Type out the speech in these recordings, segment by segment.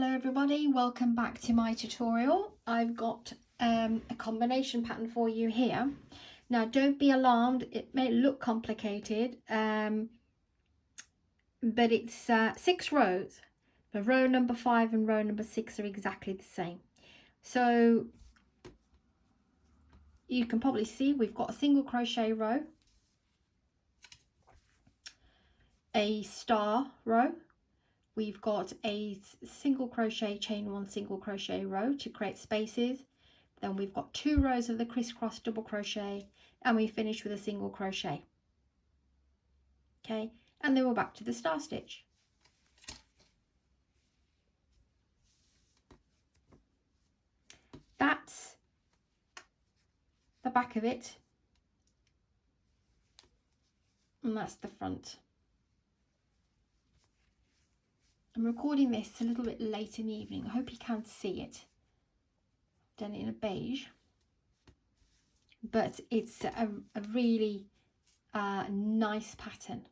Hello everybody, welcome back to my tutorial. I've got a combination pattern for you here. Now don't be alarmed, it may look complicated, but it's 6 rows. The row number 5 and row number 6 are exactly the same. So you can probably see we've got a single crochet row, a star row, we've got a single crochet chain 1 single crochet row to create spaces, then we've got 2 rows of the crisscross double crochet, and we finish with a single crochet. Okay, and then we're back to the star stitch. That's the back of it, and that's the front. I'm recording this a little bit late in the evening. I hope you can see it. I've done it in a beige, but it's a really nice pattern.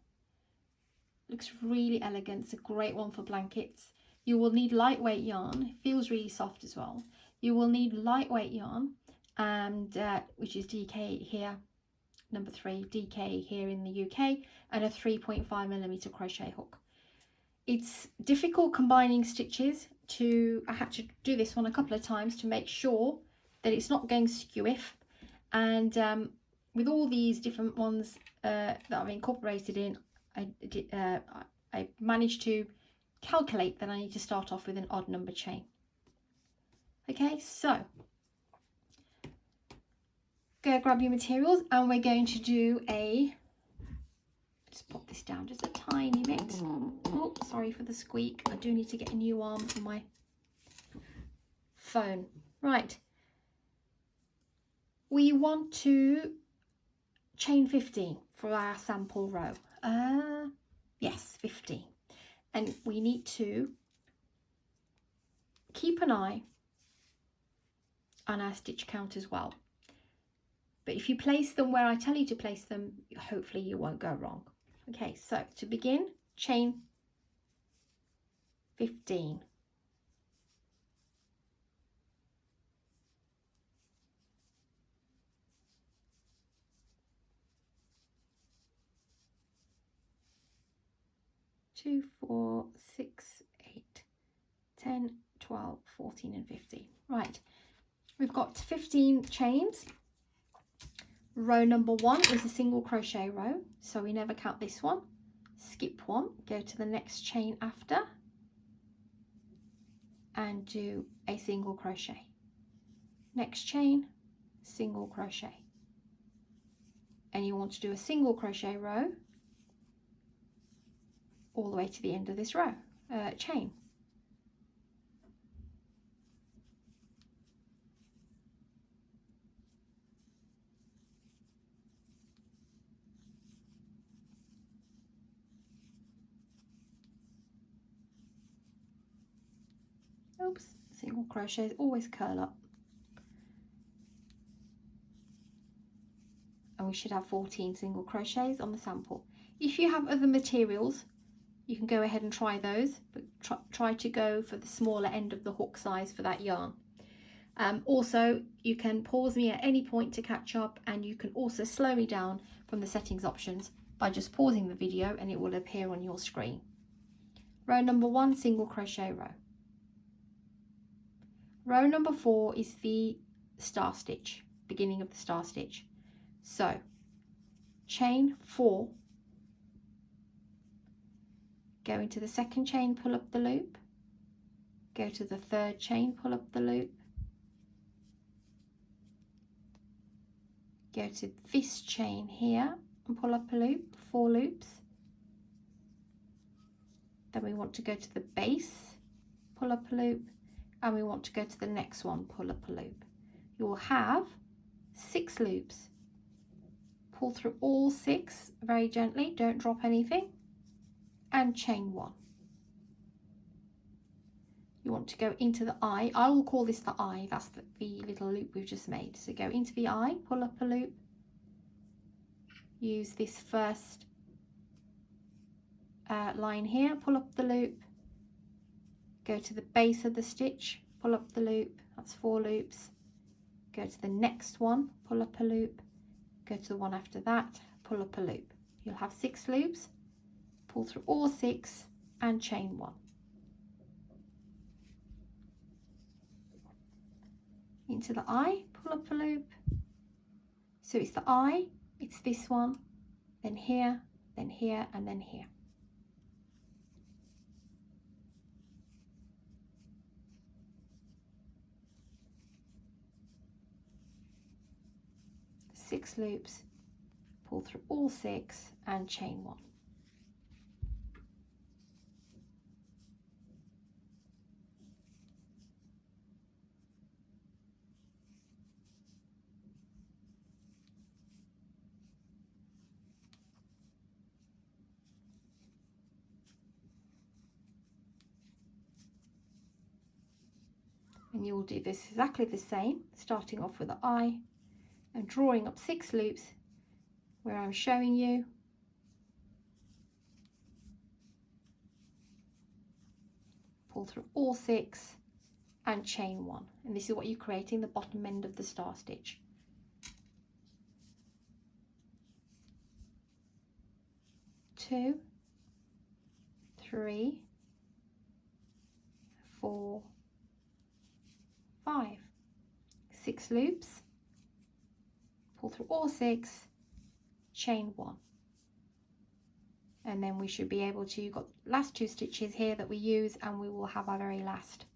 Looks really elegant. It's a great one for blankets. You will need lightweight yarn. It feels really soft as well. You will need lightweight yarn, and which is DK here, number 3, DK here in the UK, and a 3.5mm crochet hook. It's difficult combining stitches. I had to do this one a couple of times to make sure that it's not going skewiff, and with all these different ones that I've incorporated in, I managed to calculate that I need to start off with an odd number chain. Okay, so go grab your materials, and we're going to do just pop this down just a tiny bit. Oh, sorry for the squeak. I do need to get a new arm for my phone. Right. We want to chain 15 for our sample row. Yes, 15. And we need to keep an eye on our stitch count as well. But if you place them where I tell you to place them, hopefully you won't go wrong. Okay, so to begin, chain 15. Two, 4, 6, 8, 10, 12, 14 and 15. Right, we've got 15 chains. Row number 1 is a single crochet row, so we never count this one. Skip one, go to the next chain after, and do a single crochet. Next chain, single crochet. And you want to do a single crochet row all the way to the end of this row, chain. Oops, single crochets always curl up. And we should have 14 single crochets on the sample. If you have other materials, you can go ahead and try those, but try to go for the smaller end of the hook size for that yarn. Also, you can pause me at any point to catch up, and you can also slow me down from the settings options by just pausing the video, and it will appear on your screen. Row number 1, single crochet row. Row number 4 is the star stitch, beginning of the star stitch. So chain 4, go into the second chain, pull up the loop, go to the third chain, pull up the loop, go to this chain here and pull up a loop, 4 loops. Then we want to go to the base, pull up a loop, and we want to go to the next one, pull up a loop. You will have 6 loops. Pull through all 6 very gently, don't drop anything, and chain 1. You want to go into the eye. I will call this the eye. That's the little loop we've just made. So go into the eye, pull up a loop, use this first line here, pull up the loop, go to the base of the stitch, pull up the loop, that's 4 loops, go to the next one, pull up a loop, go to the one after that, pull up a loop. You'll have 6 loops, pull through all 6 and chain 1. Into the eye, pull up a loop. So it's the eye, it's this one, then here, and then here. Six loops, pull through all 6 and chain 1. And you'll do this exactly the same, starting off with the eye and drawing up 6 loops where I'm showing you. Pull through all 6 and chain 1. And this is what you're creating, the bottom end of the star stitch. Two, 3, 4, 5, 6 loops, pull through all 6, chain 1, and then we should be able to, you've got last 2 stitches here that we use, and we will have our very last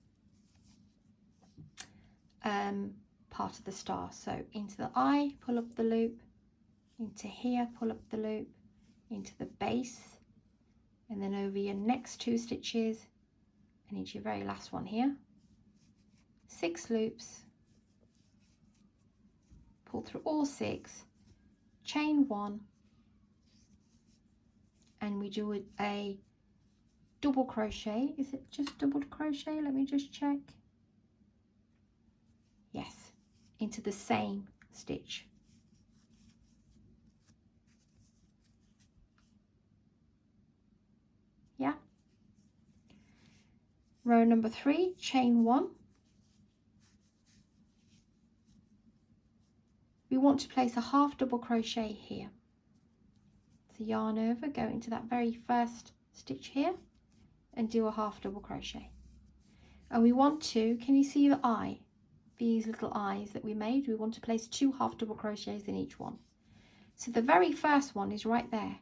part of the star. So into the eye, pull up the loop, into here, pull up the loop, into the base, and then over your next 2 stitches and into your very last one here. 6 loops, pull through all 6, chain 1, and we do a double crochet. Is it just double crochet? Let me just check. Yes, into the same stitch. Yeah. Row number 3, chain 1. We want to place a half double crochet here. So yarn over, go into that very first stitch here and do a half double crochet. And we want to, can you see the eye? These little eyes that we made, we want to place 2 half double crochets in each one. So the very first one is right there.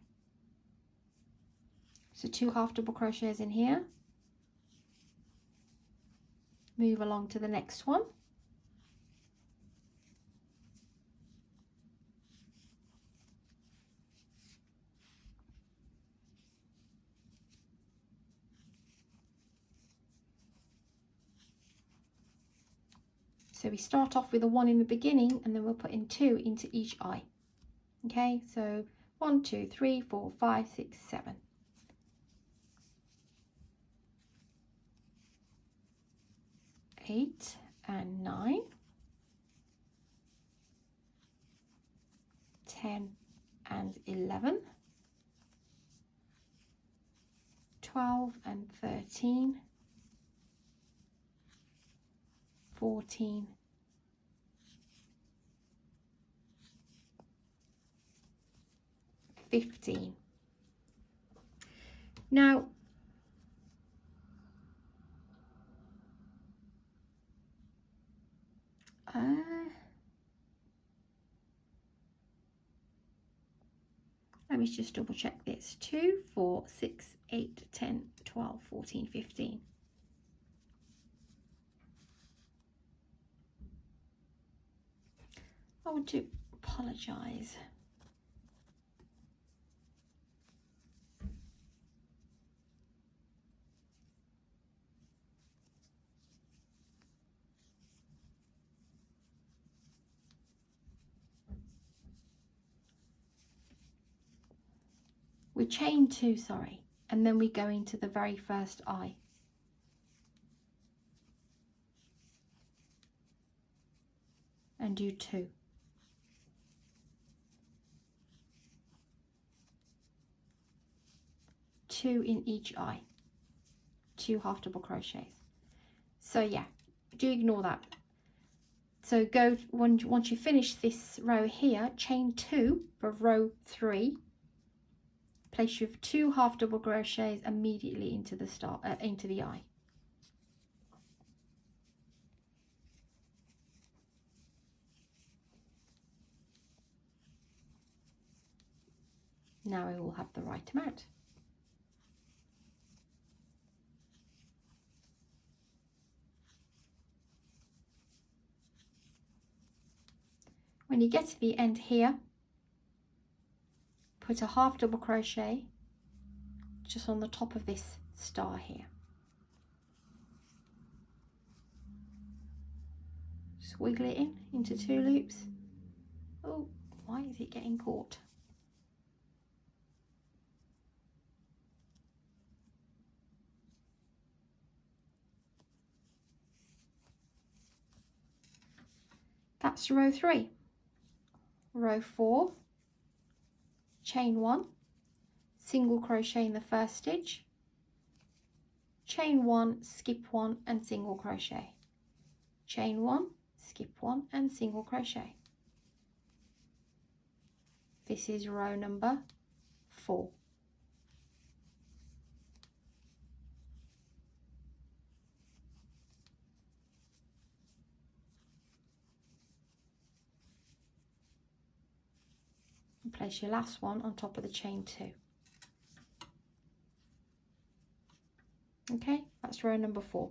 So 2 half double crochets in here. Move along to the next one. So we start off with a 1 in the beginning, and then we'll put in 2 into each eye. Okay, so 1, 2, 3, 4, 5, 6, 7. 8 and 9. 10 and 11. 12 and 13. 14, 15. Now, let me just double check this. 2, 4, 6, 8, 10, 12, 14, 15. I want to apologise. We chain 2, sorry, and then we go into the very first eye. And do 2. 2 in each eye, 2 half double crochets. So yeah, do ignore that. So go, once you finish this row here, chain 2 for row 3. Place your 2 half double crochets immediately into the into the eye. Now we will have the right amount. When you get to the end here, put a half double crochet just on the top of this star here. Just wiggle it in into 2 loops. Oh, why is it getting caught? That's row 3. Row 4, chain 1, single crochet in the first stitch, chain 1, skip 1 and single crochet, chain 1, skip 1 and single crochet. This is row number 4. And place your last one on top of the chain 2. Okay, that's row number 4.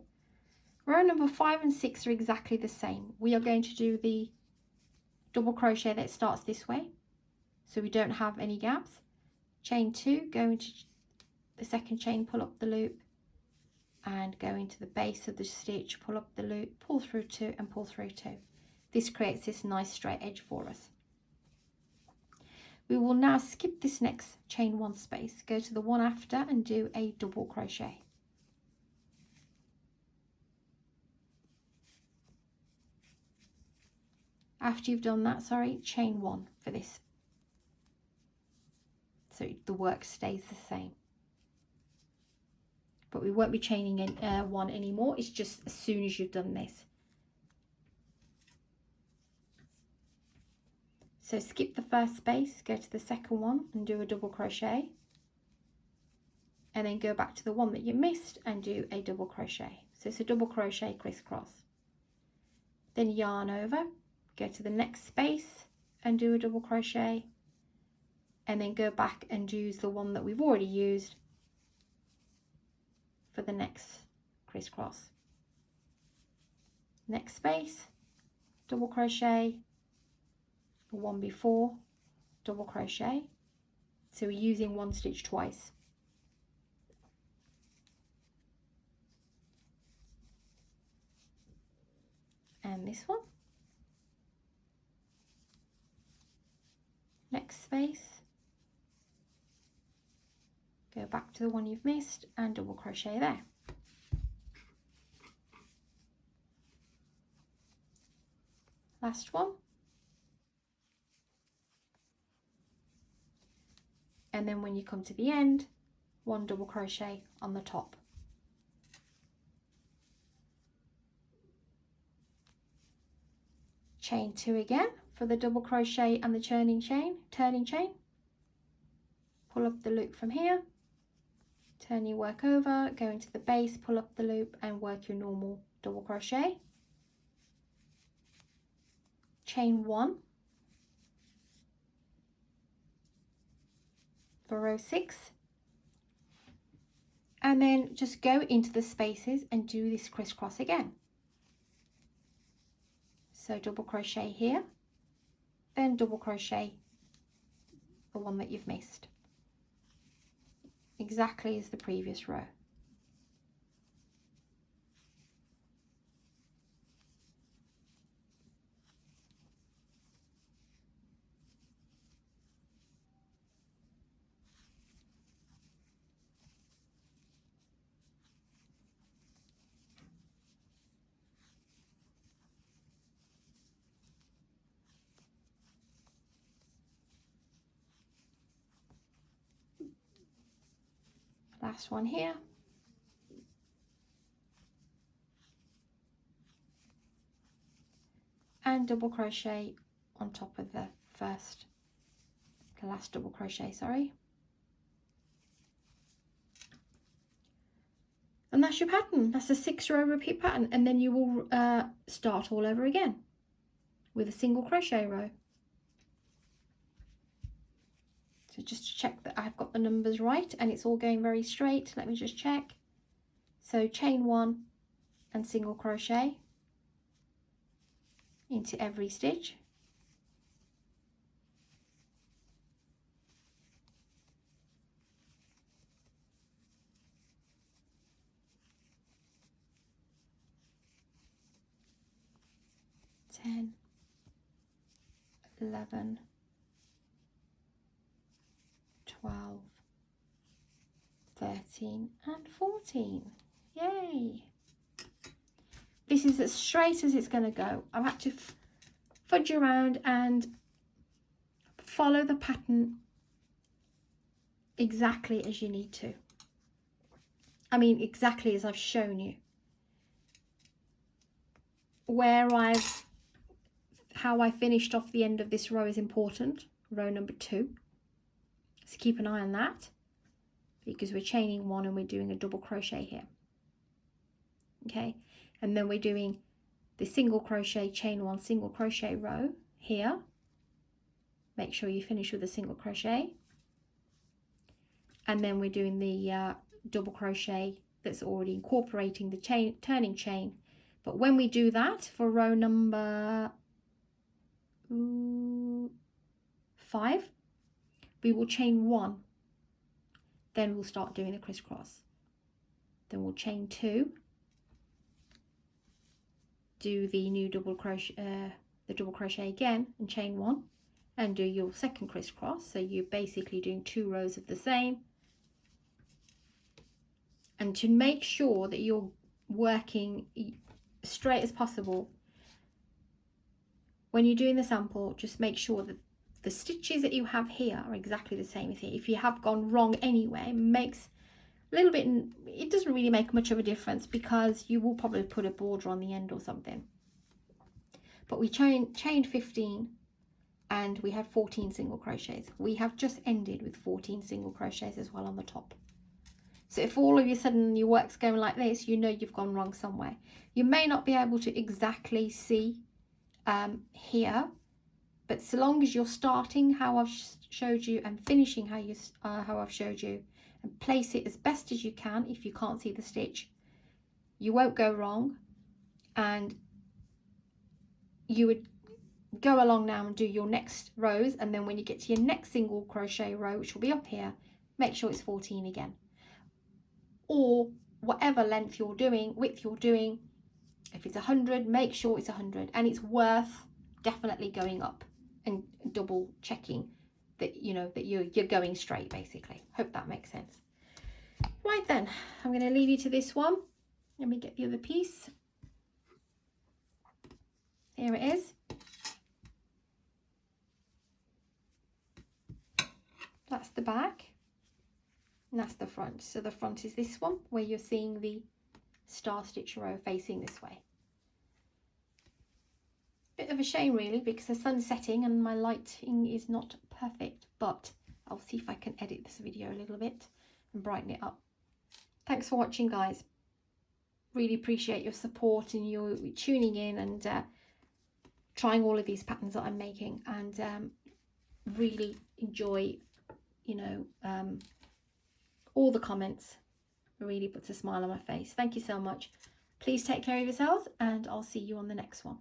Row number 5 and 6 are exactly the same. We are going to do the double crochet that starts this way, so we don't have any gaps. Chain 2, go into the second chain, pull up the loop, and go into the base of the stitch, pull up the loop, pull through 2 and pull through 2. This creates this nice straight edge for us. We will now skip this next chain 1 space, go to the one after and do a double crochet. After you've done that, chain 1 for this, so the work stays the same. But we won't be chaining in 1 anymore, it's just as soon as you've done this. So skip the first space, go to the second one and do a double crochet, and then go back to the one that you missed and do a double crochet. So it's a double crochet crisscross. Then yarn over, go to the next space and do a double crochet, and then go back and use the one that we've already used for the next crisscross. Next space, double crochet, the one before, double crochet. So we're using 1 stitch twice. And this one. Next space, go back to the one you've missed and double crochet there. Last one. And then when you come to the end, 1 double crochet on the top. Chain 2 again for the double crochet and the turning chain. Pull up the loop from here, turn your work over, go into the base, pull up the loop and work your normal double crochet. Chain 1 for row 6, and then just go into the spaces and do this crisscross again. So double crochet here, then double crochet the one that you've missed, exactly as the previous row. Last one here. and double crochet on top of the last double crochet, sorry. And that's your pattern. That's a 6-row repeat pattern, and then you will start all over again with a single crochet row. So just to check that I've got the numbers right and it's all going very straight, let me just check. So chain 1 and single crochet into every stitch. Ten, 11, 12, 13 and 14. Yay! This is as straight as it's going to go. I've had to fudge around and follow the pattern exactly as you need to. I mean, exactly as I've shown you. How I finished off the end of this row is important, row number 2. So keep an eye on that, because we're chaining 1 and we're doing a double crochet here. Okay, and then we're doing the single crochet, chain 1, single crochet row here. Make sure you finish with a single crochet. And then we're doing the double crochet that's already incorporating the turning chain. But when we do that for row number 5, we will chain 1, then we'll start doing the crisscross. Then we'll chain 2, do the new double crochet, again, and chain 1, and do your second crisscross. So you're basically doing 2 rows of the same. And to make sure that you're working straight as possible, when you're doing the sample, just make sure that the stitches that you have here are exactly the same as here. If you have gone wrong anywhere, it doesn't really make much of a difference, because you will probably put a border on the end or something. But we chained 15 and we had 14 single crochets. We have just ended with 14 single crochets as well on the top. So if all of a sudden your work's going like this, you know you've gone wrong somewhere. You may not be able to exactly see here, but so long as you're starting how I've showed you and finishing how I've showed you, and place it as best as you can, if you can't see the stitch, you won't go wrong. And you would go along now and do your next rows, and then when you get to your next single crochet row, which will be up here, make sure it's 14 again, or whatever length you're doing, width you're doing. If it's 100, make sure it's 100, and it's worth definitely going up and double checking that you're going straight, basically. Hope that makes sense. Right then, I'm going to leave you to this one. Let me get the other piece. Here it is. That's the back and that's the front. So the front is this one, where you're seeing the star stitch row facing this way. Bit of a shame really, because the sun's setting and my lighting is not perfect, but I'll see if I can edit this video a little bit and brighten it up. Thanks for watching, guys. Really appreciate your support and your tuning in and trying all of these patterns that I'm making, and really enjoy all the comments. It really puts a smile on my face. Thank you so much. Please take care of yourselves, and I'll see you on the next one.